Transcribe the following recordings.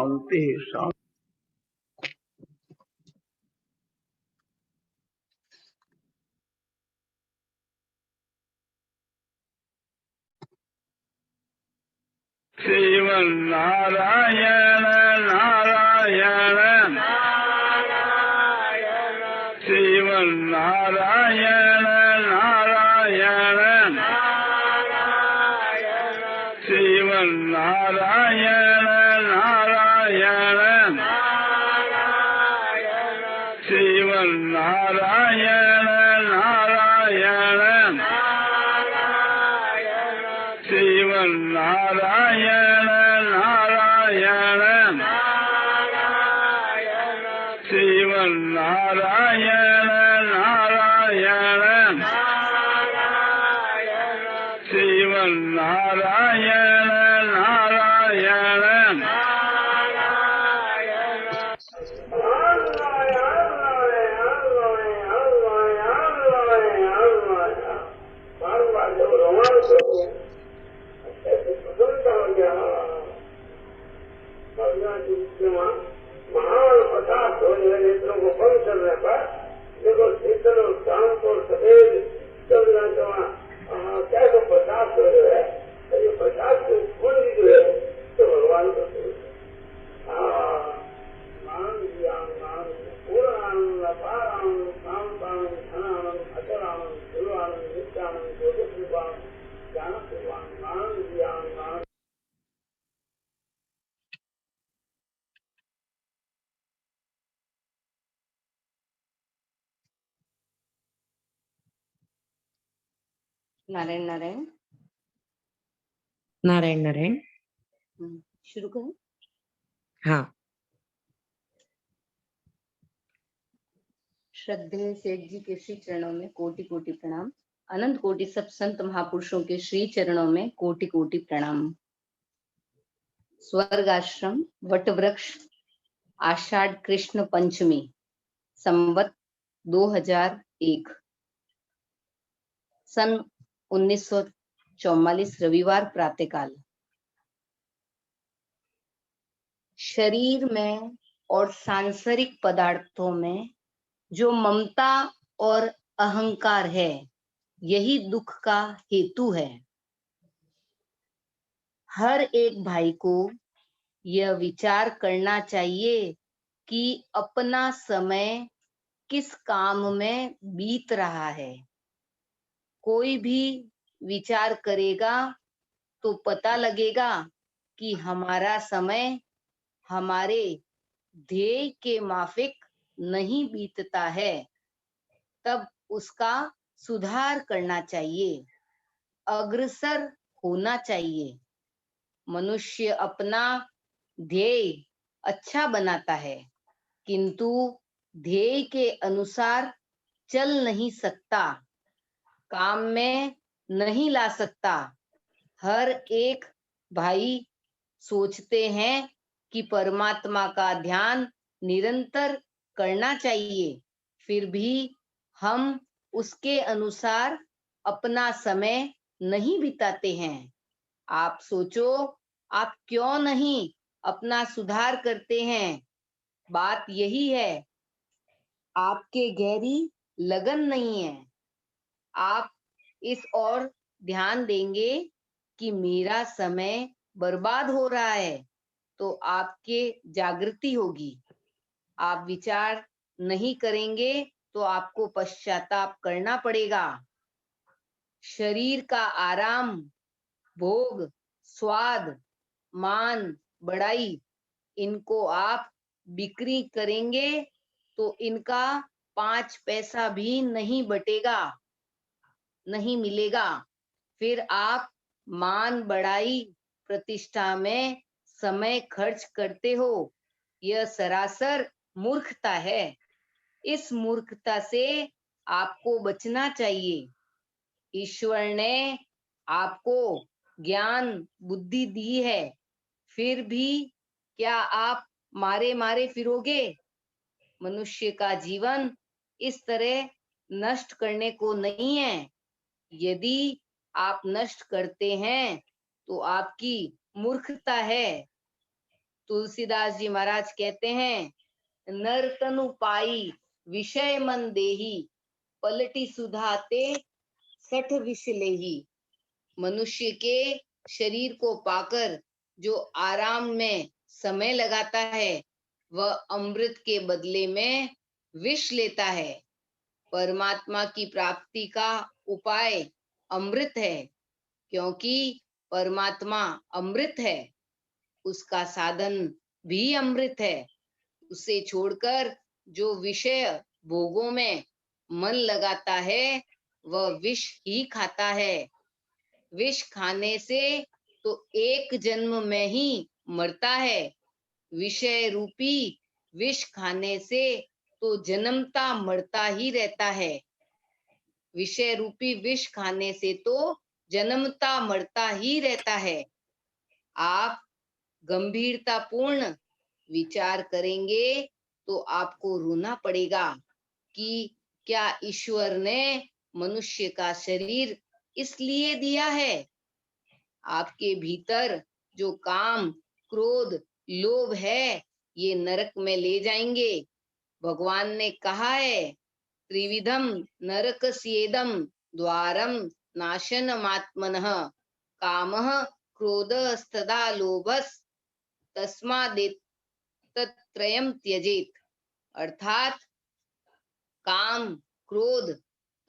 शांति शांति। श्रीमन नारायण नारायण श्रीमन नारायण नारायण श्रीमन नारायण नारायण श्रीमन नारायण नारायण श्रीमन नारायण नारायण श्रीमन नारायण नारायण श्रीमन नारायण नारायण महान प्रकाश हो नेत्रों को बंद करने पर देखो शीतल और शांत और सफेद कैसे प्रकाश हो रहे है, ये प्रकाश को पूरी जो है तो भगवान को पूर्णानंद अपारानंद शांतानंद धनानंद अचलानंद शिवानंद नित्यानंद ज्योतिषवान ज्ञानवान आनंद ज्ञान नारायण नारायण नारायण नारायण। शुरू करें। हाँ। श्रद्धेय सेठ जी के श्री चरणों में कोटि कोटि प्रणाम। अनंत कोटि सब संत महापुरुषों के श्री चरणों में कोटि कोटि प्रणाम। स्वर्ग आश्रम वट वृक्ष आषाढ़ कृष्ण पंचमी संवत 2001 सन 1944 रविवार प्रातःकाल। शरीर में और सांसारिक पदार्थों में जो ममता और अहंकार है, यही दुख का हेतु है। हर एक भाई को यह विचार करना चाहिए कि अपना समय किस काम में बीत रहा है। कोई भी विचार करेगा तो पता लगेगा कि हमारा समय हमारे ध्येय के माफिक नहीं बीतता है, तब उसका सुधार करना चाहिए, अग्रसर होना चाहिए। मनुष्य अपना ध्येय अच्छा बनाता है, किंतु ध्येय के अनुसार चल नहीं सकता, काम में नहीं ला सकता। हर एक भाई सोचते हैं कि परमात्मा का ध्यान निरंतर करना चाहिए, फिर भी हम उसके अनुसार अपना समय नहीं बिताते हैं। आप सोचो, आप क्यों नहीं अपना सुधार करते हैं? बात यही है, आपके गहरी लगन नहीं है। आप इस ओर ध्यान देंगे कि मेरा समय बर्बाद हो रहा है, तो आपके जागृति होगी। आप विचार नहीं करेंगे तो आपको पश्चाताप करना पड़ेगा। शरीर का आराम, भोग, स्वाद, मान, बड़ाई, इनको आप बिक्री करेंगे तो इनका 5 पैसा भी नहीं बटेगा, नहीं मिलेगा। फिर आप मान, बड़ाई, प्रतिष्ठा में समय खर्च करते हो। यह सरासर मूर्खता है। इस मूर्खता से आपको बचना चाहिए। ईश्वर ने आपको ज्ञान बुद्धि दी है, फिर भी क्या आप मारे मारे फिरोगे? मनुष्य का जीवन इस तरह नष्ट करने को नहीं है। यदि आप नष्ट करते हैं तो आपकी मूर्खता है। तुलसीदास जी महाराज कहते हैं, नर तनु पाई विषय मन देही, पलटी सुधाते सठ विष लेही। मनुष्य के शरीर को पाकर जो आराम में समय लगाता है, वह अमृत के बदले में विष लेता है। परमात्मा की प्राप्ति का उपाय अमृत है, क्योंकि परमात्मा अमृत है। उसका साधन भी अमृत है। उसे छोड़कर जो विषय भोगों में मन लगाता है, वह विष ही खाता है। विष खाने से तो एक जन्म में ही मरता है। विषय रूपी विष खाने से तो जन्मता मरता ही रहता है। विषय रूपी विष खाने से तो जन्मता मरता ही रहता है। आप गंभीरतापूर्ण विचार करेंगे तो आपको रोना पड़ेगा कि क्या ईश्वर ने मनुष्य का शरीर इसलिए दिया है? आपके भीतर जो काम, क्रोध, लोभ है, ये नरक में ले जाएंगे। भगवान ने कहा है, त्रिविधम नरकस्येदम द्वारम नाशनमात्मनः कामः क्रोधस्तथा लोभस् तस्मादेतत्त्रयम् त्यजेत। अर्थात काम, क्रोध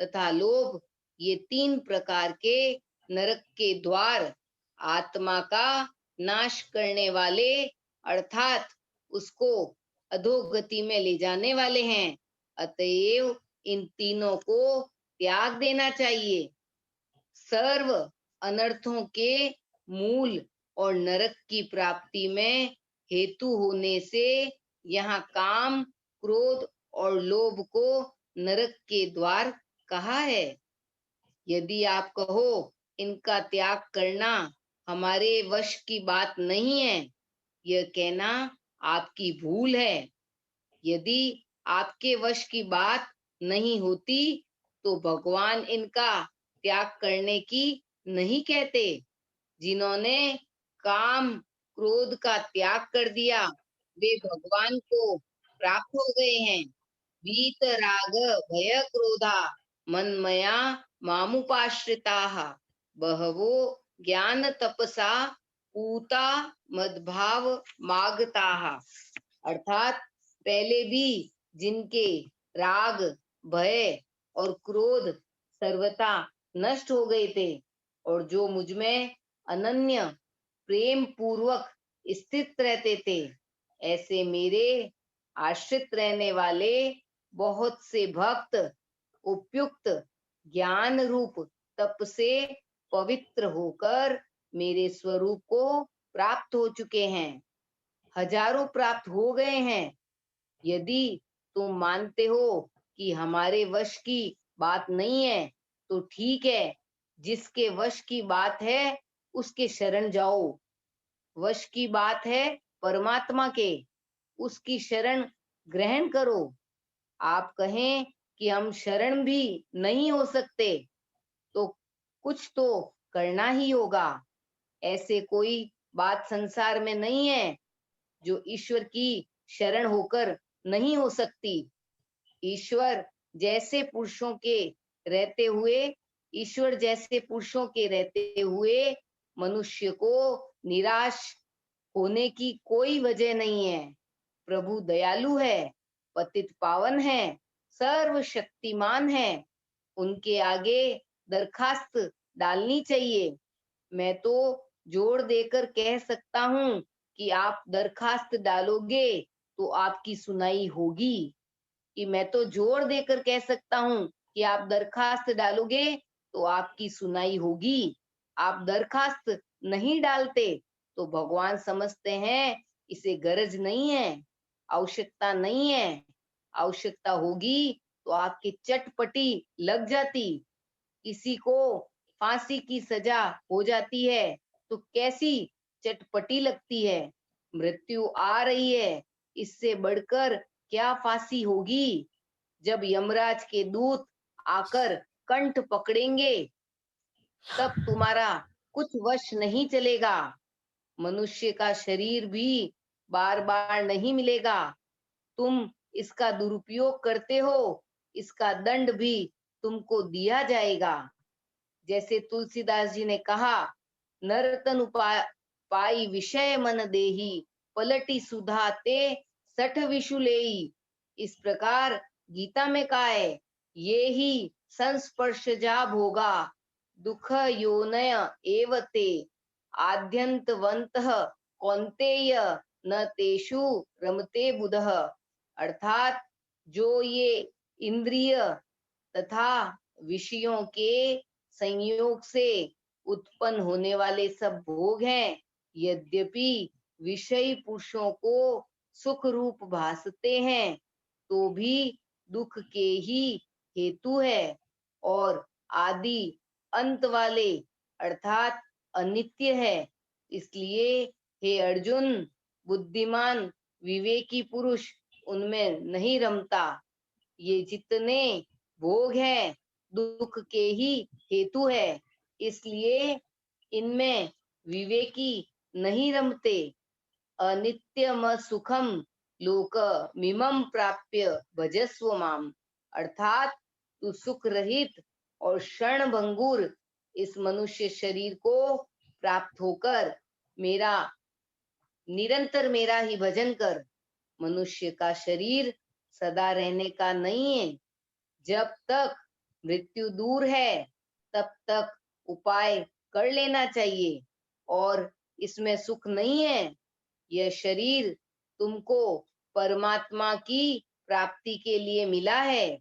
तथा लोभ, ये 3 प्रकार के नरक के द्वार आत्मा का नाश करने वाले, अर्थात उसको अधोगति में ले जाने वाले हैं। अतएव इन तीनों को त्याग देना चाहिए। सर्व अनर्थों के मूल और नरक की प्राप्ति में हेतु होने से यहाँ काम, क्रोध और लोभ को नरक के द्वार कहा है। यदि आप कहो इनका त्याग करना हमारे वश की बात नहीं है, यह कहना आपकी भूल है। यदि आपके वश की बात नहीं होती तो भगवान इनका त्याग करने की नहीं कहते। जिन्होंने काम, क्रोध का त्याग कर दिया, वे भगवान को प्राप्त हो गए हैं। वीत राग भय क्रोधा मनमया मामुपाश्रिताः बहवो ज्ञान तपसा पूता मद्भाव मागताः। अर्थात पहले भी जिनके राग, भय और क्रोध सर्वथा नष्ट हो गए थे और जो मुझ में अनन्य प्रेम पूर्वक स्थित रहते थे, ऐसे मेरे आश्रित रहने वाले बहुत से भक्त उपयुक्त ज्ञान रूप तप से पवित्र होकर मेरे स्वरूप को प्राप्त हो चुके हैं। हजारों प्राप्त हो गए हैं। यदि तुम मानते हो कि हमारे वश की बात नहीं है तो ठीक है, जिसके वश की बात है उसके शरण जाओ। वश की बात है परमात्मा के, उसकी शरण ग्रहण करो। आप कहें कि हम शरण भी नहीं हो सकते तो कुछ तो करना ही होगा। ऐसे कोई बात संसार में नहीं है जो ईश्वर की शरण होकर नहीं हो सकती। ईश्वर जैसे पुरुषों के रहते हुए, ईश्वर जैसे पुरुषों के रहते हुए मनुष्य को निराश होने की कोई वजह नहीं है। प्रभु दयालु है, पतित पावन है, सर्वशक्तिमान है। उनके आगे दरखास्त डालनी चाहिए। मैं तो जोर देकर कह सकता हूँ कि आप दरखास्त डालोगे तो आपकी सुनाई होगी। कि मैं तो जोर देकर कह सकता हूँ कि आप दरखास्त डालोगे तो आपकी सुनाई होगी। आप दरखास्त नहीं डालते तो भगवान समझते हैं इसे गरज नहीं है, आवश्यकता नहीं है। आवश्यकता होगी तो आपकी चटपटी लग जाती। किसी को फांसी की सजा हो जाती है तो कैसी चटपटी लगती है। मृत्यु आ रही है, इससे बढ़कर क्या फांसी होगी। जब यमराज के दूत आकर कंठ पकड़ेंगे तब तुम्हारा कुछ वश नहीं चलेगा। मनुष्य का शरीर भी बार बार नहीं मिलेगा। तुम इसका दुरुपयोग करते हो, इसका दंड भी तुमको दिया जाएगा। जैसे तुलसीदास जी ने कहा, नरतन पाई विषय मन देही, पलटी सुधा ते सठ विशुलेई। इस प्रकार गीता में कहा है, ये ही संस्पर्श जा भोगा, दुख योनय एवते, आद्यंतवंतः कौन्तेय न तेषु रमते बुधः। अर्थात जो ये इंद्रिय तथा विषयों के संयोग से उत्पन्न होने वाले सब भोग हैं, यद्यपि विषयी पुरुषों को सुख रूप भासते हैं, तो भी दुख के ही हेतु है और आदि अंत वाले अर्थात अनित्य है। इसलिए हे अर्जुन, बुद्धिमान विवेकी पुरुष उनमें नहीं रमता। ये जितने भोग हैं दुख के ही हेतु है, इसलिए इनमें विवेकी नहीं रमते। अनित्यम सुखम लोक मिमम प्राप्य भजस्व माम। अर्थात तू सुख रहित और क्षण भंगुर इस मनुष्य शरीर को प्राप्त होकर मेरा निरंतर मेरा ही भजन कर। मनुष्य का शरीर सदा रहने का नहीं है। जब तक मृत्यु दूर है तब तक उपाय कर लेना चाहिए, और इसमें सुख नहीं है। यह शरीर तुमको परमात्मा की प्राप्ति के लिए मिला है।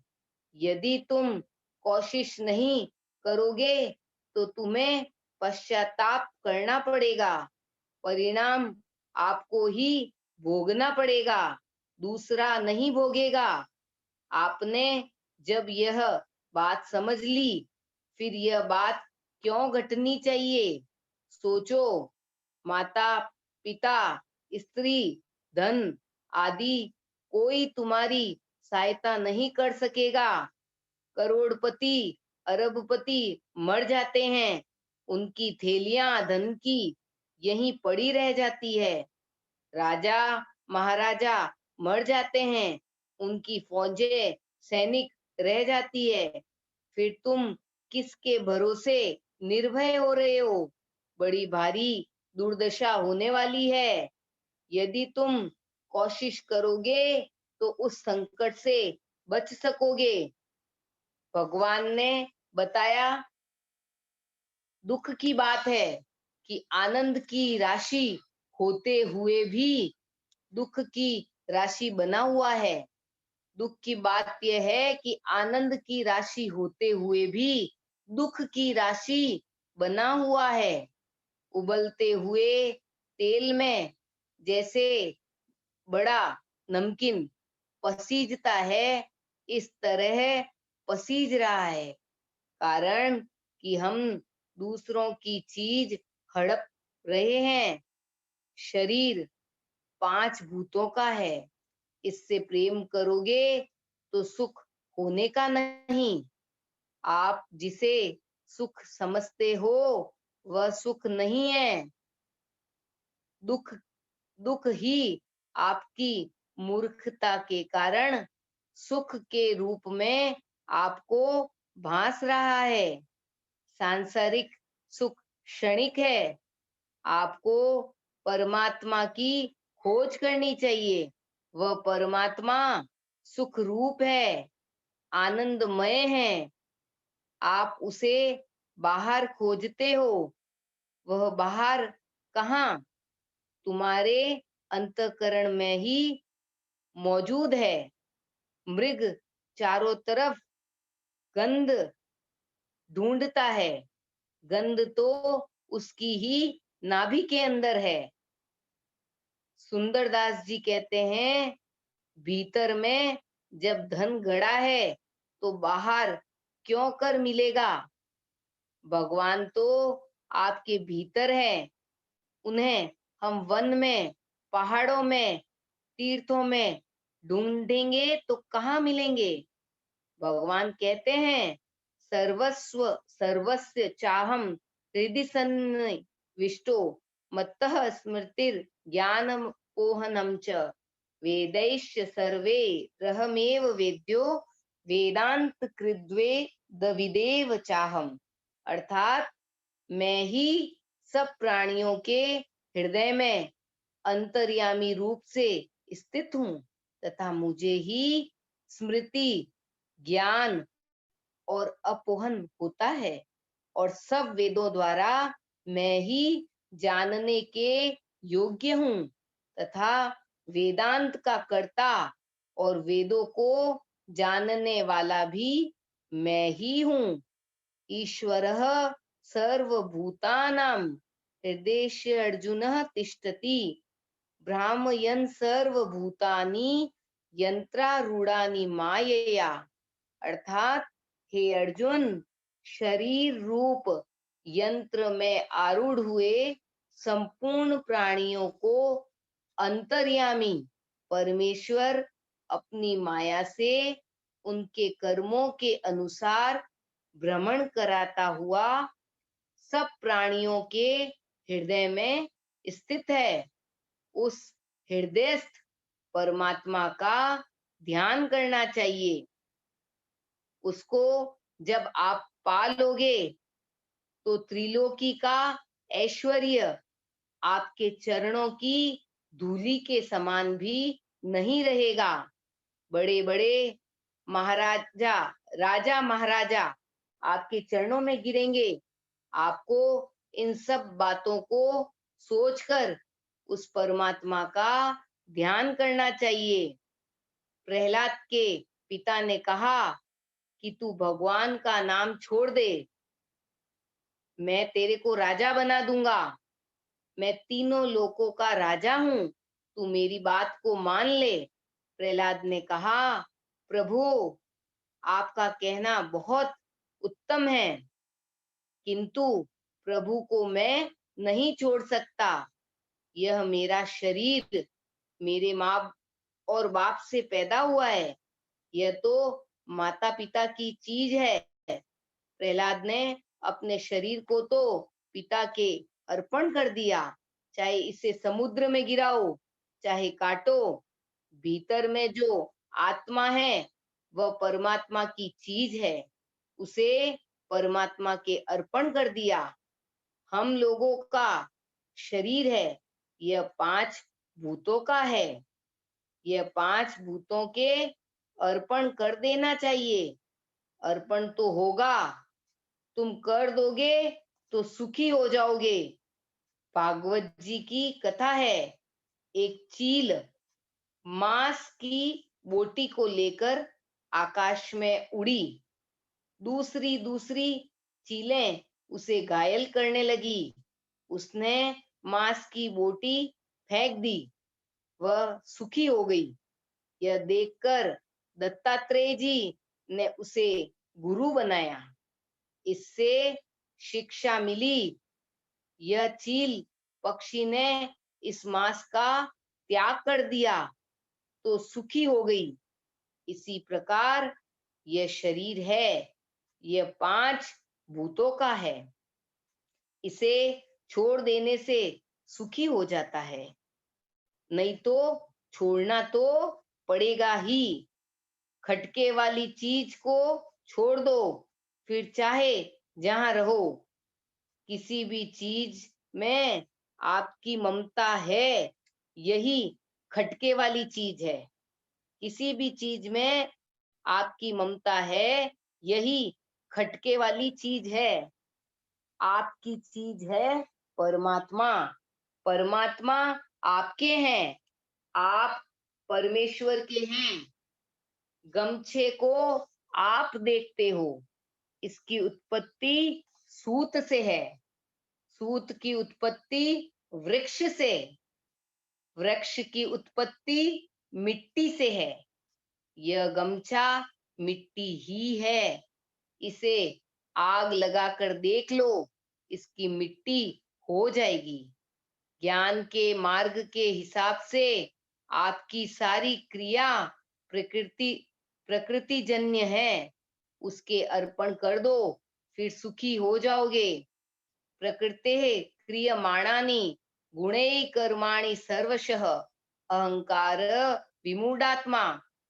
यदि तुम कोशिश नहीं करोगे तो तुम्हें पश्चाताप करना पड़ेगा, परिणाम आपको ही भोगना पड़ेगा, दूसरा नहीं भोगेगा। आपने जब यह बात समझ ली, फिर यह बात क्यों घटनी चाहिए? सोचो, माता पिता स्त्री धन आदि कोई तुम्हारी सहायता नहीं कर सकेगा। करोड़पति अरबपति मर जाते हैं, उनकी थैलियां धन की यहीं पड़ी रह जाती है। राजा महाराजा मर जाते हैं, उनकी फौजें सैनिक रह जाती है। फिर तुम किसके भरोसे निर्भय हो रहे हो? बड़ी भारी दुर्दशा होने वाली है। यदि तुम कोशिश करोगे तो उस संकट से बच सकोगे। भगवान ने बताया, दुख की बात है कि आनंद की राशि होते हुए भी दुख की राशि बना हुआ है। दुख की बात यह है कि आनंद की राशि होते हुए भी दुख की राशि बना हुआ है। उबलते हुए तेल में जैसे बड़ा नमकीन पसीजता है, इस तरह पसीज रहा है। कारण कि हम दूसरों की चीज हड़प रहे हैं। शरीर 5 भूतों का है, इससे प्रेम करोगे तो सुख होने का नहीं। आप जिसे सुख समझते हो वह सुख नहीं है। दुख दुख ही आपकी मूर्खता के कारण सुख के रूप में आपको भास रहा है। सांसारिक सुख क्षणिक है। आपको परमात्मा की खोज करनी चाहिए। वह परमात्मा सुख रूप है, आनंदमय है। आप उसे बाहर खोजते हो, वह बाहर कहाँ? तुम्हारे अंतःकरण में ही मौजूद है। मृग चारों तरफ गंध ढूंढता है, गंध तो उसकी ही नाभि के अंदर है। सुंदरदास जी कहते हैं, भीतर में जब धन गड़ा है तो बाहर क्यों कर मिलेगा? भगवान तो आपके भीतर है। उन्हें हम वन में, पहाड़ों में, तीर्थों में ढूंढेंगे तो कहाँ मिलेंगे? भगवान कहते हैं, सर्वस्व सर्वस्य चाहम हृदि सन्निविष्टो मत्तः स्मृतिर ज्ञानम अपोहनम च वेदैश्च सर्वे रहमेव वेद्यो वेदांत कृद्वे दविदेव चाहम। अर्थात मैं ही सब प्राणियों के हृदय में अंतर्यामी रूप से स्थित हूँ तथा मुझे ही स्मृति, ज्ञान और अपोहन होता है और सब वेदों द्वारा मैं ही जानने के योग्य हूँ तथा वेदांत का कर्ता और वेदों को जानने वाला भी मैं ही हूँ। ईश्वरः सर्वभूतानां हृदयेषु अर्जुनः तिष्ठति भ्रामयन् सर्वभूतानि यंत्रारूढ़ानि मायया। अर्थात हे अर्जुन, शरीर रूप यंत्र में आरूढ़ हुए संपूर्ण प्राणियों को अंतर्यामी परमेश्वर अपनी माया से उनके कर्मों के अनुसार भ्रमण कराता हुआ सब प्राणियों के हृदय में स्थित है। उस हृदयस्थ परमात्मा का ध्यान करना चाहिए। उसको जब आप पा लोगे तो त्रिलोकी का ऐश्वर्य आपके चरणों की धूलि के समान भी नहीं रहेगा। बड़े बड़े महाराजा, राजा महाराजा आपके चरणों में गिरेंगे। आपको इन सब बातों को सोचकर उस परमात्मा का ध्यान करना चाहिए। प्रहलाद के पिता ने कहा कि तू भगवान का नाम छोड़ दे, मैं तेरे को राजा बना दूंगा। मैं तीनों लोकों का राजा हूँ, तू मेरी बात को मान ले। प्रहलाद ने कहा, प्रभु आपका कहना बहुत उत्तम है, किंतु प्रभु को मैं नहीं छोड़ सकता। यह मेरा शरीर मेरे माँ और बाप से पैदा हुआ है, यह तो माता पिता की चीज है। प्रहलाद ने अपने शरीर को तो पिता के अर्पण कर दिया, चाहे इसे समुद्र में गिराओ चाहे काटो, भीतर में जो आत्मा है वह परमात्मा की चीज है, उसे परमात्मा के अर्पण कर दिया। हम लोगों का शरीर है, यह 5 भूतों का है, यह 5 भूतों के अर्पण कर देना चाहिए। अर्पण तो होगा, तुम कर दोगे तो सुखी हो जाओगे। भागवत जी की कथा है, एक चील मांस की बोटी को लेकर आकाश में उड़ी। दूसरी चीलें उसे घायल करने लगी। उसने मांस की बोटी फेंक दी, वह सुखी हो गई। यह देखकर दत्तात्रेय जी ने उसे गुरु बनाया। इससे शिक्षा मिली, यह चील पक्षी ने इस मांस का त्याग कर दिया तो सुखी हो गई। इसी प्रकार यह शरीर है, यह 5 भूतों का है, इसे छोड़ देने से सुखी हो जाता है, नहीं तो छोड़ना तो पड़ेगा ही। खटके वाली चीज को छोड़ दो, फिर चाहे जहां रहो। किसी भी चीज में आपकी ममता है, यही खटके वाली चीज है। किसी भी चीज में आपकी ममता है, यही खटके वाली चीज है। आपकी चीज है परमात्मा, परमात्मा आपके हैं, आप परमेश्वर के हैं। गमछे को आप देखते हो, इसकी उत्पत्ति सूत से है, सूत की उत्पत्ति वृक्ष से, वृक्ष की उत्पत्ति मिट्टी से है। यह गमछा मिट्टी ही है, इसे आग लगाकर देख लो, इसकी मिट्टी हो जाएगी। ज्ञान के मार्ग के हिसाब से आपकी सारी क्रिया प्रकृतिजन्य है, उसके अर्पण कर दो, फिर सुखी हो जाओगे। प्रकृतेः क्रियमाणानि गुणैः कर्माणि सर्वशः अहंकार विमूढ़ात्मा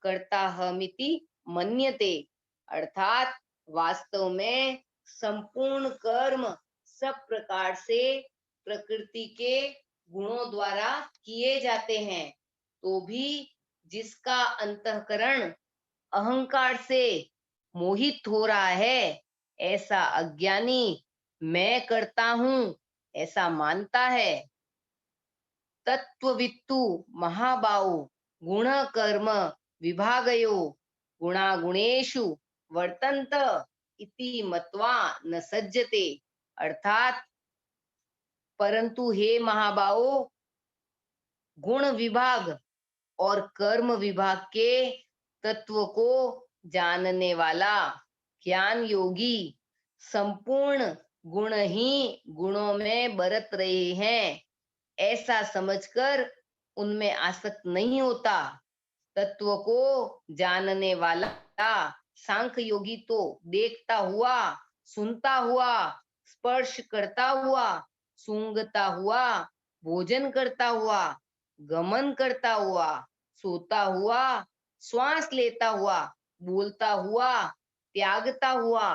कर्ता हमिति मन्यते, अर्थात वास्तव में संपूर्ण कर्म सब प्रकार से प्रकृति के गुणों द्वारा किए जाते हैं, तो भी जिसका अंतःकरण अहंकार से मोहित हो रहा है, ऐसा अज्ञानी मैं करता हूँ ऐसा मानता है। तत्ववित्तु महाबाहु गुण कर्म विभागयो गुणागुणेषु वर्तन्त इति मत्वा न सज्जते, अर्थात परंतु हे महाबाहो, गुण विभाग और कर्म विभाग के तत्व को जानने वाला ज्ञान योगी संपूर्ण गुण ही गुणों में बरत रहे हैं ऐसा समझकर उनमें आसक्त नहीं होता। तत्व को जानने वाला सांख्य योगी तो देखता हुआ, सुनता हुआ, स्पर्श करता हुआ, सूंघता हुआ, भोजन करता हुआ, गमन करता हुआ, सोता हुआ, श्वास लेता हुआ, बोलता हुआ, त्यागता हुआ,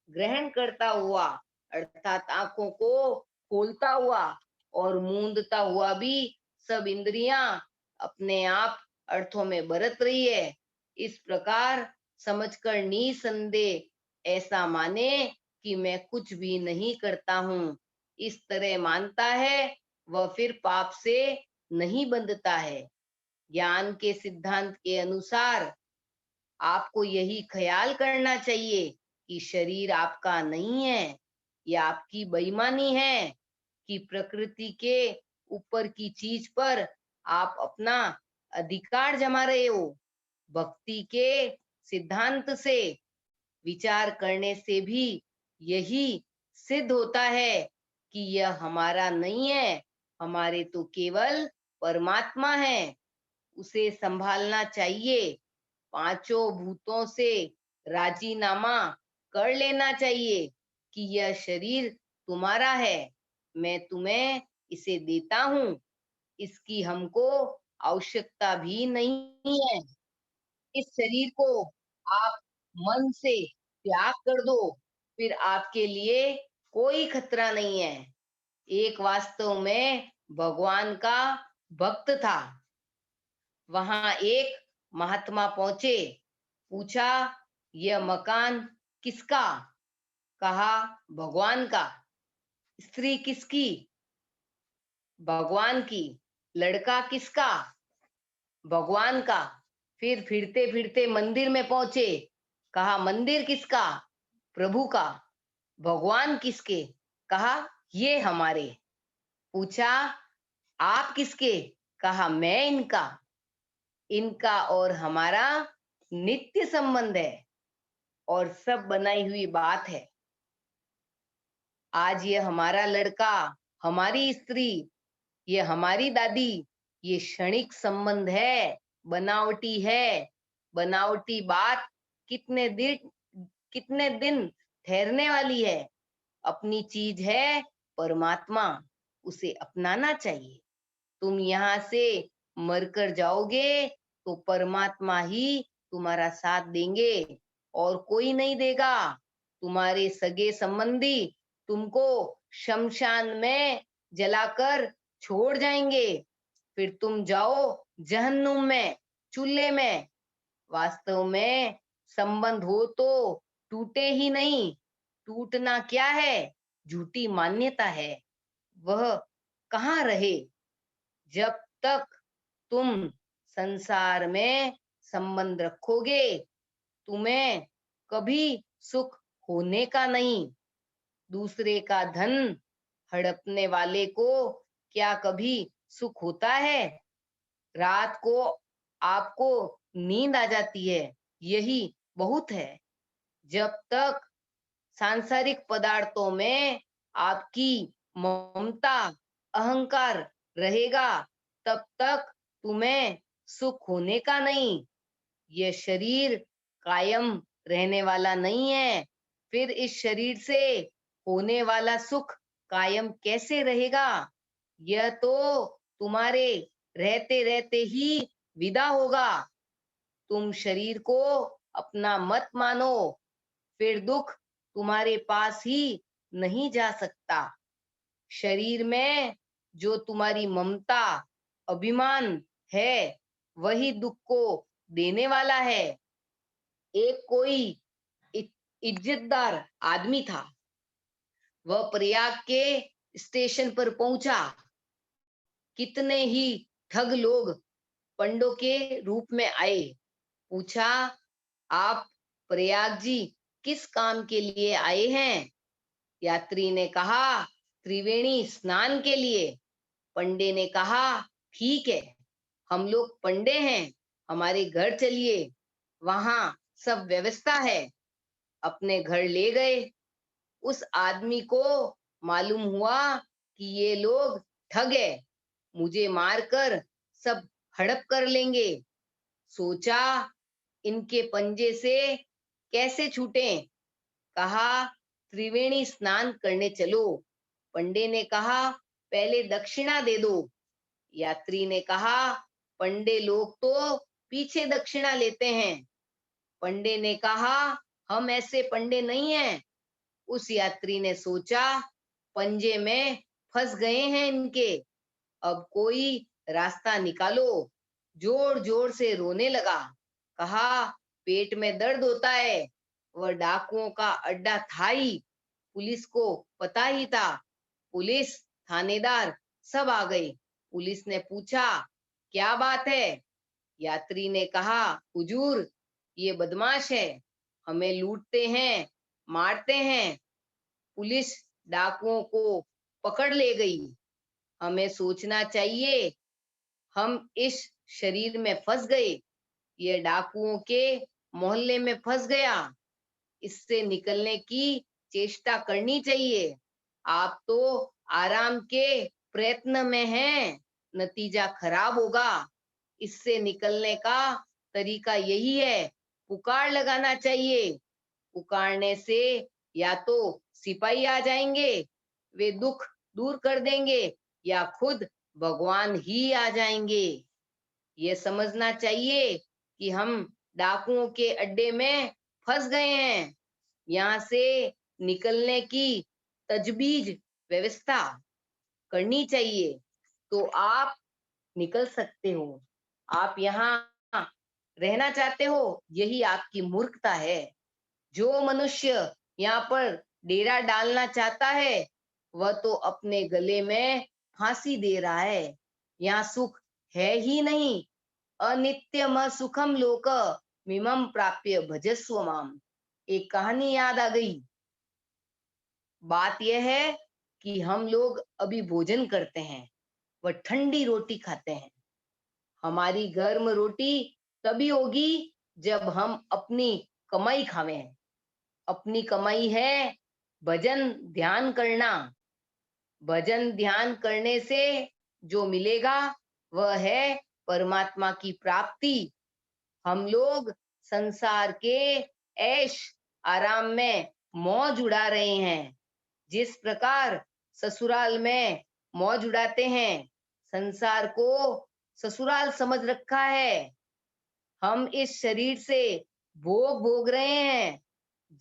ग्रहण करता हुआ, अर्थात आंखों को खोलता हुआ और मूंदता हुआ भी सब इंद्रियां अपने आप अर्थों में बरत रही है। इस प्रकार समझकर निसंदेह ऐसा माने कि मैं कुछ भी नहीं करता हूँ, इस तरह मानता है वह फिर पाप से नहीं बंधता है। ज्ञान के सिद्धांत के अनुसार आपको यही ख्याल करना चाहिए कि शरीर आपका नहीं है, यह आपकी बेईमानी है कि प्रकृति के ऊपर की चीज पर आप अपना अधिकार जमा रहे हो। भक्ति के सिद्धांत से विचार करने से भी यही सिद्ध होता है कि यह हमारा नहीं है, हमारे तो केवल परमात्मा है, उसे संभालना चाहिए। पांचों भूतों से राजीनामा कर लेना चाहिए कि यह शरीर तुम्हारा है, मैं तुम्हें इसे देता हूँ, इसकी हमको आवश्यकता भी नहीं है। इस शरीर को आप मन से त्याग कर दो, फिर आपके लिए कोई खतरा नहीं है। एक वास्तव में भगवान का भक्त था। वहां एक महात्मा पहुंचे, पूछा यह मकान किसका? कहा भगवान का। स्त्री किसकी? भगवान की। लड़का किसका? भगवान का। फिर फिरते फिरते मंदिर में पहुंचे, कहा मंदिर किसका? प्रभु का। भगवान किसके? कहा ये हमारे। पूछा आप किसके? कहा मैं इनका। इनका और हमारा नित्य संबंध है और सब बनाई हुई बात है। आज ये हमारा लड़का, हमारी स्त्री, ये हमारी दादी, ये क्षणिक संबंध है, बनावटी है। बनावटी बात कितने दिन ठहरने वाली है। अपनी चीज है परमात्मा, उसे अपनाना चाहिए। तुम यहाँ से मरकर जाओगे तो परमात्मा ही तुम्हारा साथ देंगे और कोई नहीं देगा। तुम्हारे सगे संबंधी तुमको शमशान में जलाकर छोड़ जाएंगे, फिर तुम जाओ जहन्नुम में, चूल्हे में। वास्तव में संबंध हो तो टूटे ही नहीं। टूटना क्या है? झूठी मान्यता है। वह कहाँ रहे? जब तक तुम संसार में संबंध रखोगे, तुम्हें कभी सुख होने का नहीं। दूसरे का धन हड़पने वाले को क्या कभी सुख होता है? रात को आपको नींद आ जाती है, यही बहुत है। जब तक सांसारिक पदार्थों में आपकी ममता, अहंकार रहेगा, तब तक तुम्हें सुख होने का नहीं। यह शरीर कायम रहने वाला नहीं है, फिर इस शरीर से होने वाला सुख कायम कैसे रहेगा? यह तो तुम्हारे रहते रहते ही विदा होगा। तुम शरीर को अपना मत मानो, फिर दुख तुम्हारे पास ही नहीं जा सकता। शरीर में जो तुम्हारी ममता, अभिमान है, वही दुख को देने वाला है। एक कोई इज्जतदार आदमी था। वह प्रयाग के स्टेशन पर पहुंचा। कितने ही ठग लोग पंडों के रूप में आए। पूछा, आप प्रयाग जी किस काम के लिए आए हैं? यात्री ने कहा, त्रिवेणी स्नान के लिए। पंडे ने कहा, ठीक है, हम लोग पंडे हैं, हमारे घर चलिए, वहां सब व्यवस्था है। अपने घर ले गए। उस आदमी को मालूम हुआ कि ये लोग ठग है, मुझे मारकर सब हड़प कर लेंगे। सोचा, इनके पंजे से कैसे छूटें? कहा, त्रिवेणी स्नान करने चलो। पंडे ने कहा, पहले दक्षिणा दे दो। यात्री ने कहा, पंडे लोग तो पीछे दक्षिणा लेते हैं। पंडे ने कहा, हम ऐसे पंडे नहीं हैं। उस यात्री ने सोचा, पंजे में फंस गए हैं इनके, अब कोई रास्ता निकालो। जोर जोर से रोने लगा। कहा, पेट में दर्द होता है। वह डाकुओं का अड्डा था ही, पुलिस को पता ही था। पुलिस, थानेदार सब आ गए। पुलिस ने पूछा, क्या बात है? यात्री ने कहा, हुजूर, ये बदमाश है, हमें लूटते हैं, मारते हैं। पुलिस डाकुओं को पकड़ ले गई। हमें सोचना चाहिए, हम इस शरीर में फंस गए, ये डाकुओं के मोहल्ले में फंस गया। इससे निकलने की चेष्टा करनी चाहिए। आप तो आराम के प्रयत्न में हैं, नतीजा खराब होगा। इससे निकलने का तरीका यही है, पुकार लगाना चाहिए। पुकारने से या तो सिपाही आ जाएंगे, वे दुख दूर कर देंगे, या खुद भगवान ही आ जाएंगे। ये समझना चाहिए कि हम डाकुओं के अड्डे में फंस गए हैं। यहाँ से निकलने की तजवीज, व्यवस्था करनी चाहिए, तो आप निकल सकते हो। आप यहाँ रहना चाहते हो, यही आपकी मूर्खता है। जो मनुष्य यहाँ पर डेरा डालना चाहता है, वह तो अपने गले में फांसी दे रहा है। यहाँ सुख है ही नहीं। अनित्यम सुखम लोक मिमम प्राप्य भजस्व माम। एक कहानी याद आ गई। बात यह है कि हम लोग अभी भोजन करते हैं, वह ठंडी रोटी खाते हैं। हमारी गर्म रोटी तभी होगी जब हम अपनी कमाई खावें। अपनी कमाई है भजन ध्यान करना। भजन ध्यान करने से जो मिलेगा वह है परमात्मा की प्राप्ति। हम लोग संसार के ऐश आराम में मौज उड़ा रहे हैं। जिस प्रकार ससुराल में मौज उड़ाते हैं, संसार को ससुराल समझ रखा है। हम इस शरीर से भोग भोग रहे हैं।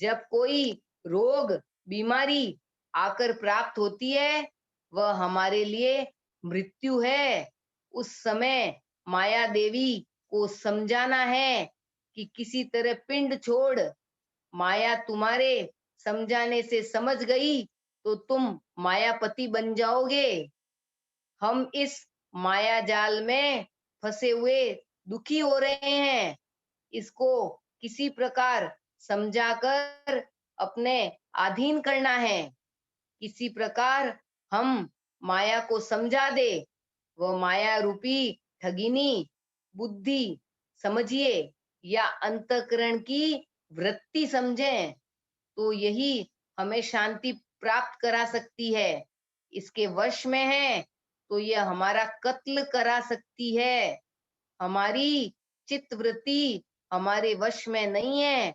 जब कोई रोग, बीमारी आकर प्राप्त होती है, वह हमारे लिए मृत्यु है। उस समय माया देवी को समझाना है कि किसी तरह पिंड छोड़। माया तुम्हारे समझाने से समझ गई तो तुम मायापति बन जाओगे। हम इस माया जाल में फंसे हुए दुखी हो रहे हैं। इसको किसी प्रकार समझाकर अपने अधीन करना है। किसी प्रकार हम माया को समझा दे, वह माया रूपी ठगिनी बुद्धि समझिए या अंतःकरण की वृत्ति समझें, तो यही हमें शांति प्राप्त करा सकती है। इसके वश में है तो यह हमारा कत्ल करा सकती है। हमारी चित्त वृत्ति हमारे वश में नहीं है,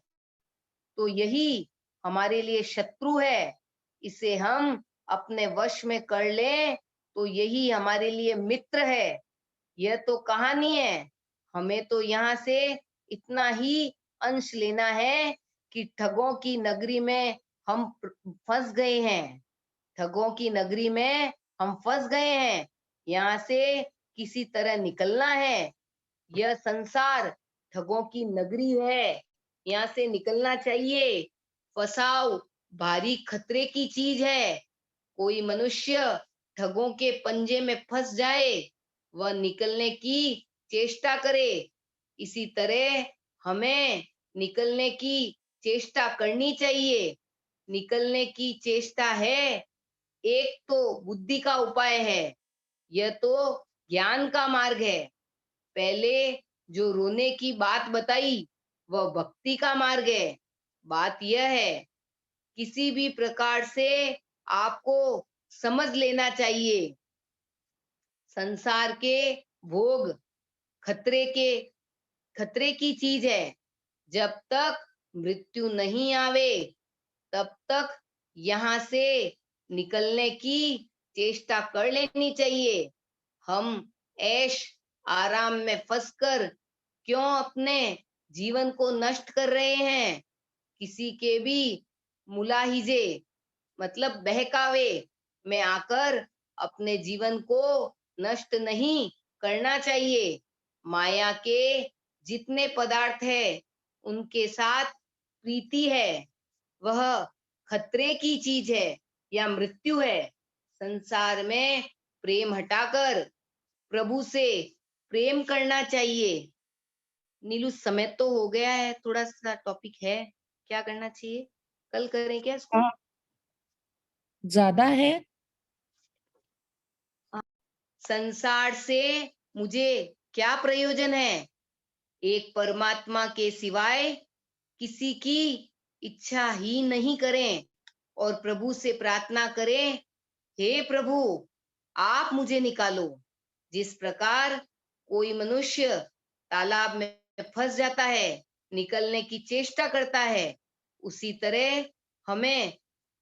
तो यही हमारे लिए शत्रु है। इसे हम अपने वश में कर लें तो यही हमारे लिए मित्र है। यह तो कहानी है, हमें तो यहाँ से इतना ही अंश लेना है कि ठगों की नगरी में हम फंस गए हैं। ठगों की नगरी में हम फंस गए हैं, यहाँ से किसी तरह निकलना है। यह संसार ठगों की नगरी है, यहाँ से निकलना चाहिए। फसाव भारी खतरे की चीज है। कोई मनुष्य ठगों के पंजे में फंस जाए, वह निकलने की चेष्टा करे। इसी तरह हमें निकलने की चेष्टा करनी चाहिए। निकलने की चेष्टा है, एक तो बुद्धि का उपाय है, यह तो ज्ञान का मार्ग है। पहले जो रोने की बात बताई वह भक्ति का मार्ग है। बात यह है, किसी भी प्रकार से आपको समझ लेना चाहिए, संसार के भोग खतरे की चीज है। जब तक मृत्यु नहीं आवे तब तक यहाँ से निकलने की चेष्टा कर लेनी चाहिए। हम ऐश आराम में फंसकर क्यों अपने जीवन को नष्ट कर रहे हैं? किसी के भी मुलाहिजे मतलब बहकावे में आकर अपने जीवन को नष्ट नहीं करना चाहिए। माया के जितने पदार्थ है उनके साथ प्रीति है, वह खतरे की चीज है या मृत्यु है। संसार में प्रेम हटाकर प्रभु से प्रेम करना चाहिए। नीलू, समय तो हो गया है, थोड़ा सा टॉपिक है, क्या करना चाहिए? कल करें क्या इसको? हाँ, ज्यादा है। संसार से मुझे क्या प्रयोजन है? एक परमात्मा के सिवाय किसी की इच्छा ही नहीं करें और प्रभु से प्रार्थना करें, हे प्रभु आप मुझे निकालो। जिस प्रकार कोई मनुष्य तालाब में फंस जाता है, निकलने की चेष्टा करता है, उसी तरह हमें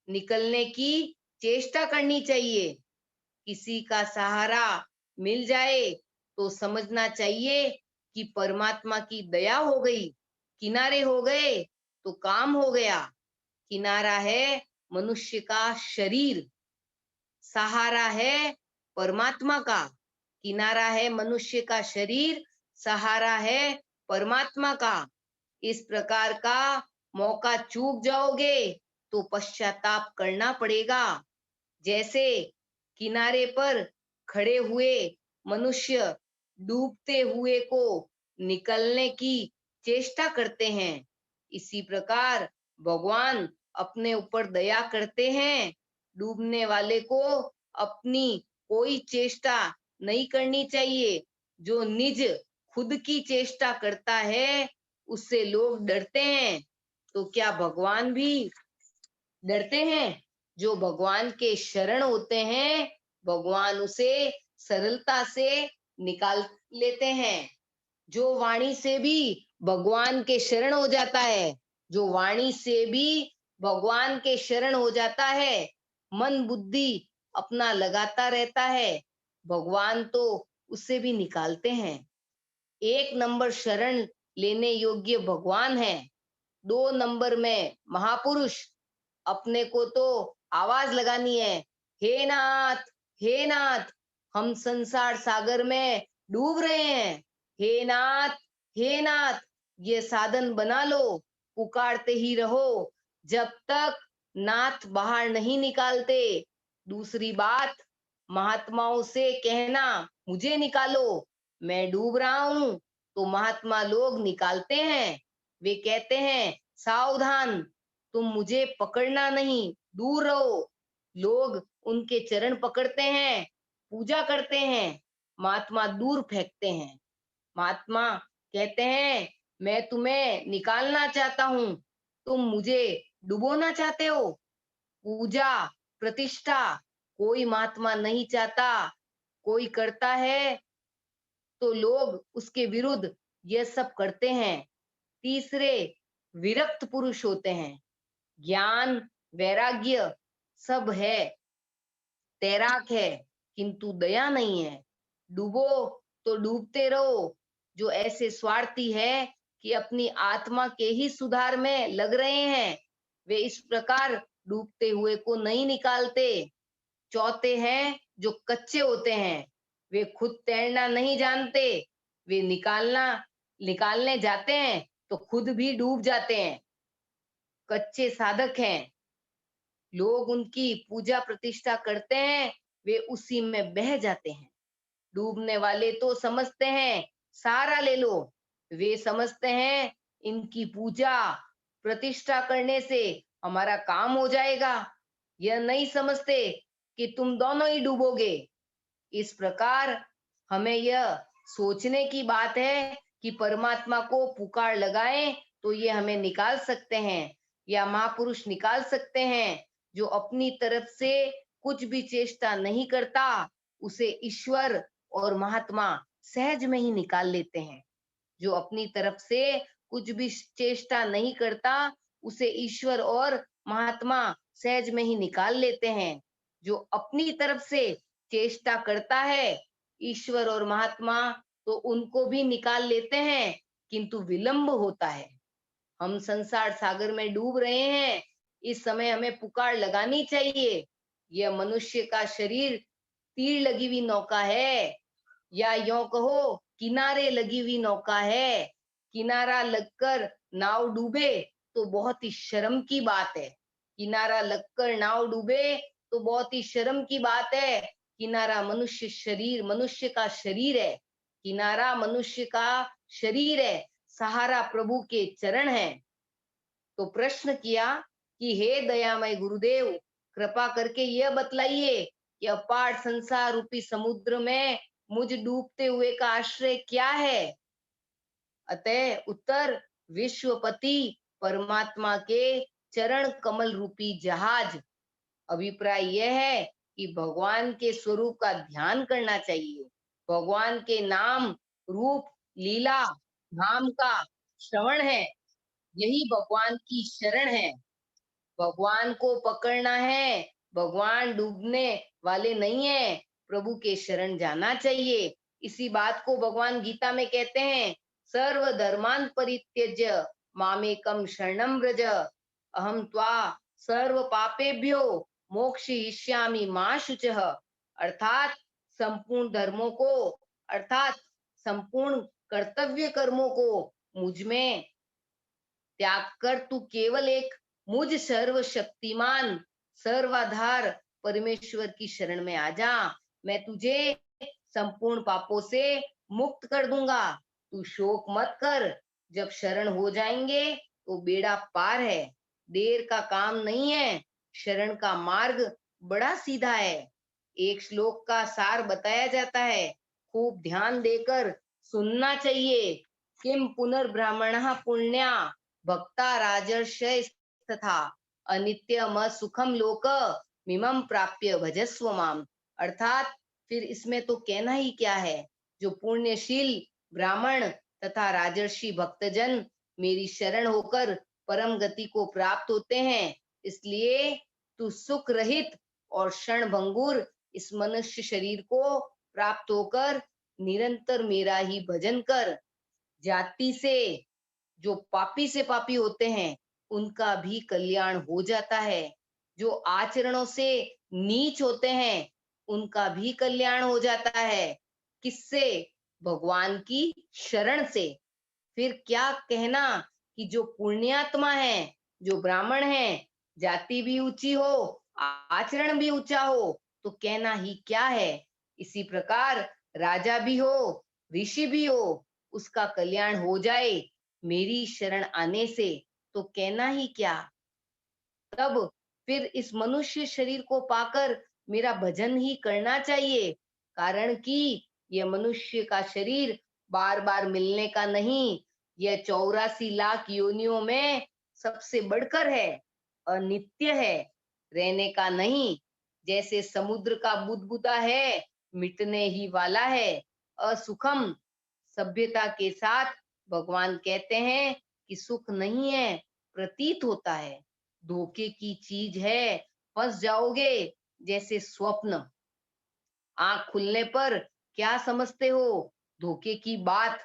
निकलने की चेष्टा करनी चाहिए। किसी का सहारा मिल जाए तो समझना चाहिए कि परमात्मा की दया हो गई, किनारे हो गए तो काम हो गया। किनारा है मनुष्य का शरीर, सहारा है परमात्मा का। किनारा है मनुष्य का शरीर, सहारा है परमात्मा का। इस प्रकार का मौका चूक जाओगे तो पश्चाताप करना पड़ेगा। जैसे किनारे पर खड़े हुए मनुष्य डूबते हुए को निकलने की चेष्टा करते हैं, इसी प्रकार भगवान अपने ऊपर दया करते हैं। डूबने वाले को अपनी कोई चेष्टा नहीं करनी चाहिए। जो निज खुद की चेष्टा करता है उससे लोग डरते हैं, तो क्या भगवान भी डरते हैं? जो भगवान के शरण होते हैं, भगवान उसे सरलता से निकाल लेते हैं। जो वाणी से भी भगवान के शरण हो जाता है, जो वाणी से भी भगवान के शरण हो जाता है, मन बुद्धि अपना लगाता रहता है, भगवान तो उससे भी निकालते हैं। एक नंबर शरण लेने योग्य भगवान है। 2 नंबर में महापुरुष। अपने को तो आवाज लगानी है, हे नाथ, हे नाथ, हम संसार सागर में डूब रहे हैं, हे नाथ, हे नाथ, ये साधन बना लो, पुकारते ही रहो जब तक नाथ बाहर नहीं निकालते। दूसरी बात, महात्माओं से कहना मुझे निकालो, मैं डूब रहा हूं, तो महात्मा लोग निकालते हैं। वे कहते हैं सावधान, तुम मुझे पकड़ना नहीं, दूर रहो। लोग उनके चरण पकड़ते हैं, पूजा करते हैं, महात्मा दूर फेंकते हैं। महात्मा कहते हैं मैं तुम्हें निकालना चाहता हूं, तुम मुझे डुबोना चाहते हो। पूजा प्रतिष्ठा कोई महात्मा नहीं चाहता, कोई करता है तो लोग उसके विरुद्ध यह सब करते हैं। तीसरे विरक्त पुरुष होते हैं। ज्ञान वैराग्य सब है, तैराक है, किंतु दया नहीं है। डूबो तो डूबते रहो। जो ऐसे स्वार्थी है कि अपनी आत्मा के ही सुधार में लग रहे हैं, वे इस प्रकार डूबते हुए को नहीं निकालते। चौथे हैं जो कच्चे होते हैं, वे खुद तैरना नहीं जानते, वे निकालने जाते हैं तो खुद भी डूब जाते हैं। कच्चे साधक हैं, लोग उनकी पूजा प्रतिष्ठा करते हैं, वे उसी में बह जाते हैं। डूबने वाले तो समझते हैं सारा ले लो, वे समझते हैं इनकी पूजा प्रतिष्ठा करने से हमारा काम हो जाएगा। यह नहीं समझते कि तुम दोनों ही डूबोगे। इस प्रकार हमें यह सोचने की बात है कि परमात्मा को पुकार लगाएं तो ये हमें निकाल सकते हैं, या महापुरुष निकाल सकते हैं। जो अपनी तरफ से कुछ भी चेष्टा नहीं करता, उसे ईश्वर और महात्मा सहज में ही निकाल लेते हैं। जो अपनी तरफ से कुछ भी चेष्टा नहीं करता, उसे ईश्वर और महात्मा सहज में ही निकाल लेते हैं। जो अपनी तरफ से चेष्टा करता है, ईश्वर और महात्मा तो उनको भी निकाल लेते हैं, किंतु विलंब होता है। हम संसार सागर में डूब रहे हैं, इस समय हमें पुकार लगानी चाहिए। यह मनुष्य का शरीर तीर लगी हुई नौका है, या यूं कहो किनारे लगी हुई नौका है। किनारा लगकर नाव डूबे तो बहुत ही शर्म की बात है। किनारा लगकर नाव डूबे तो बहुत ही शर्म की बात है। किनारा मनुष्य का शरीर है। किनारा मनुष्य का शरीर है, सहारा प्रभु के चरण है। तो प्रश्न किया कि हे दयामय गुरुदेव, कृपा करके यह बतलाइए कि अपार संसार रूपी समुद्र में मुझ डूबते हुए का आश्रय क्या है। अतः उत्तर विश्वपति परमात्मा के चरण कमल रूपी जहाज। अभिप्राय यह है कि भगवान के स्वरूप का ध्यान करना चाहिए। भगवान के नाम रूप लीला धाम का श्रवण है, यही भगवान की शरण है। भगवान को पकड़ना है, भगवान डूबने वाले नहीं है। प्रभु के शरण जाना चाहिए। इसी बात को भगवान गीता में कहते हैं, सर्व धर्मान परित्यज्य मामेकम शरणम व्रज अहम त्वा सर्व पापेभ्यो मोक्षयिष्यामि मा शुचः। अर्थात संपूर्ण धर्मों को, अर्थात संपूर्ण कर्तव्य कर्मों को मुझ में त्याग कर तू केवल एक मुझ सर्वशक्तिमान सर्वाधार परमेश्वर की शरण में आ जा। मैं तुझे संपूर्ण पापों से मुक्त कर दूंगा। तू शोक मत कर, जब शरण हो जाएंगे तो बेड़ा पार है। देर का काम नहीं है, शरण का मार्ग बड़ा सीधा है। एक श्लोक का सार बताया जाता है, खूब ध्यान देकर सुनना चाहिए। किम पुनर्ब्राह्मणः पुण्या भक्ता राजर्षय तथा अनित्यम सुखम लोक मिमम प्राप्य भजस्व माम। अर्थात फिर इसमें तो कहना ही क्या है। जो पुण्यशील ब्राह्मण तथा राजर्षि भक्तजन मेरी शरण होकर परम गति को प्राप्त होते हैं, इसलिए तू सुख रहित और क्षण भंगुर इस मनुष्य शरीर को प्राप्त होकर निरंतर मेरा ही भजन कर। जाति से जो पापी से पापी होते हैं, उनका भी कल्याण हो जाता है। जो आचरणों से नीच होते हैं, उनका भी कल्याण हो जाता है। किससे? भगवान की शरण से। फिर क्या कहना कि जो पुण्यात्मा है, जो ब्राह्मण है, जाति भी ऊंची हो, आचरण भी ऊंचा हो, तो कहना ही क्या है। इसी प्रकार राजा भी हो, ऋषि भी हो, उसका कल्याण हो जाए मेरी शरण आने से, तो कहना ही क्या। तब फिर इस मनुष्य शरीर को पाकर मेरा भजन ही करना चाहिए, कारण कि यह मनुष्य का शरीर बार बार मिलने का नहीं। यह 84 लाख योनियों में सबसे बढ़कर है, अनित्य है, रहने का नहीं। जैसे समुद्र का बुदबुदा है, मिटने ही वाला है, असुखम। सभ्यता के साथ भगवान कहते हैं कि सुख नहीं है, प्रतीत होता है, धोखे की चीज है, फंस जाओगे। जैसे स्वप्न, आंख खुलने पर क्या समझते हो धोखे की बात,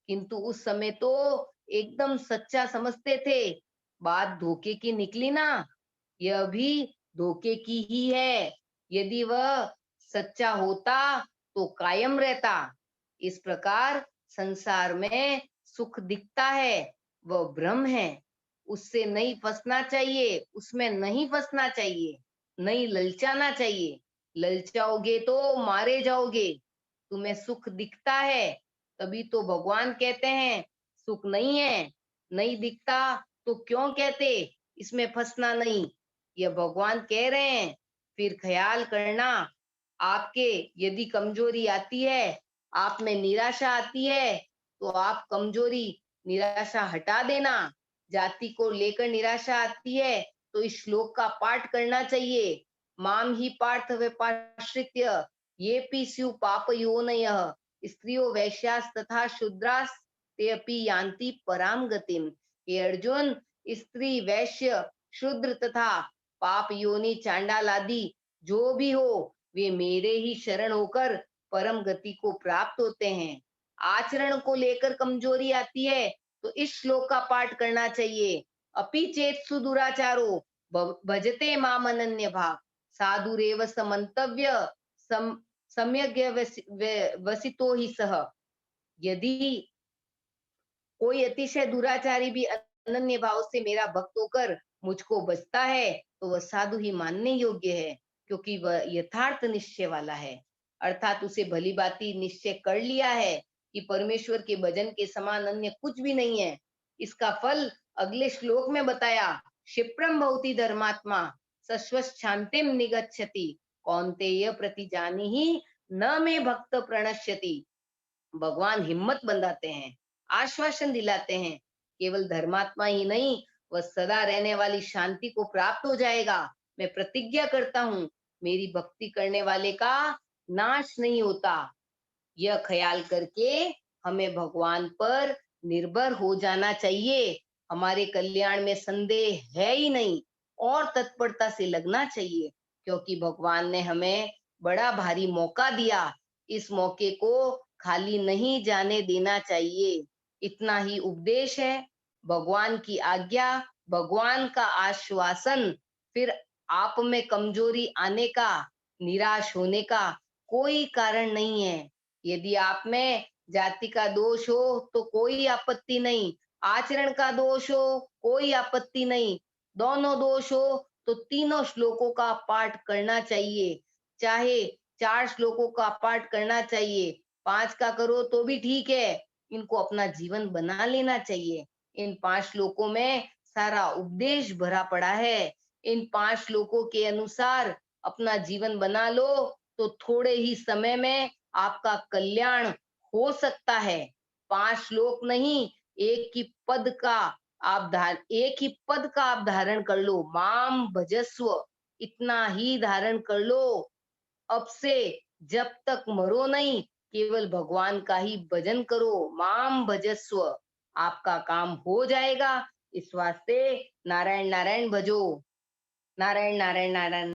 किंतु उस समय तो एकदम सच्चा समझते थे। बात धोखे की निकली ना, यह भी धोखे की ही है। यदि वह सच्चा होता तो कायम रहता। इस प्रकार संसार में सुख दिखता है, वह भ्रम है। उससे नहीं फंसना चाहिए, उसमें नहीं फंसना चाहिए, नहीं ललचाना चाहिए। ललचाओगे तो मारे जाओगे। तुम्हें सुख दिखता है, तभी तो भगवान कहते हैं सुख नहीं है। नहीं दिखता तो क्यों कहते, इसमें फंसना नहीं, यह भगवान कह रहे हैं। फिर ख्याल करना, आपके यदि कमजोरी आती है, आप में निराशा आती है, तो आप कमजोरी निराशा हटा देना। जाति को लेकर निराशा आती है तो इस श्लोक का पाठ करना चाहिए। माम ही पार्थ व्यपाश्रित्य ये पी स्यु पाप योनयः स्त्रियो वैश्यास तथा शूद्रास ते अपि यान्ति पराम गतिम। हे अर्जुन, स्त्री वैश्य शूद्र तथा पाप योनि चांडाल आदि जो भी हो, वे मेरे ही शरण होकर परम गति को प्राप्त होते हैं। आचरण को लेकर कमजोरी आती है तो इस श्लोक का पाठ करना चाहिए। अपि चेत सुदुराचारो भजते माम अनन्य भाव साधुरेव समन्तव्य सम्यक वसितो ही सह। यदि कोई अतिशय दुराचारी भी अनन्य भाव से मेरा भक्त होकर मुझको बचता है तो वह साधु ही मानने योग्य है, क्योंकि वह यथार्थ निश्चय वाला है। अर्थात उसे भली भांति निश्चय कर लिया है कि परमेश्वर के भजन के समान अन्य कुछ भी नहीं है। इसका फल अगले श्लोक में बताया। क्षिप्रम भवति धर्मात्मा सश्वत् शांतिम निगच्छति कौन्तेय प्रतिजानीहि न मे भक्त प्रणश्यति। भगवान हिम्मत बंधाते हैं, आश्वासन दिलाते हैं। केवल धर्मात्मा ही नहीं, वह सदा रहने वाली शांति को प्राप्त हो जाएगा। मैं प्रतिज्ञा करता हूँ, मेरी भक्ति करने वाले का नाश नहीं होता। यह ख्याल करके हमें भगवान पर निर्भर हो जाना चाहिए। हमारे कल्याण में संदेह है ही नहीं, और तत्परता से लगना चाहिए, क्योंकि भगवान ने हमें बड़ा भारी मौका दिया। इस मौके को खाली नहीं जाने देना चाहिए। इतना ही उपदेश है। भगवान की आज्ञा, भगवान का आश्वासन, फिर आप में कमजोरी आने का, निराश होने का कोई कारण नहीं है। यदि आप में जाति का दोष हो तो कोई आपत्ति नहीं, आचरण का दोष हो कोई आपत्ति नहीं, दोनों दोष हो तो तीनों श्लोकों का पाठ करना चाहिए। चाहे 4 श्लोकों का पाठ करना चाहिए, 5 का करो तो भी ठीक है। इनको अपना जीवन बना लेना चाहिए। इन 5 श्लोकों में सारा उपदेश भरा पड़ा है। इन 5 श्लोकों के अनुसार अपना जीवन बना लो तो थोड़े ही समय में आपका कल्याण हो सकता है। 5 श्लोक नहीं, एक ही पद का आप धारण कर लो। माम भजस्व, इतना ही धारण कर लो। अब से जब तक मरो नहीं, केवल भगवान का ही भजन करो। माम भजस्व, आपका काम हो जाएगा। इस वास्ते नारायण नारायण भजो। नारायण नारायण नारायण।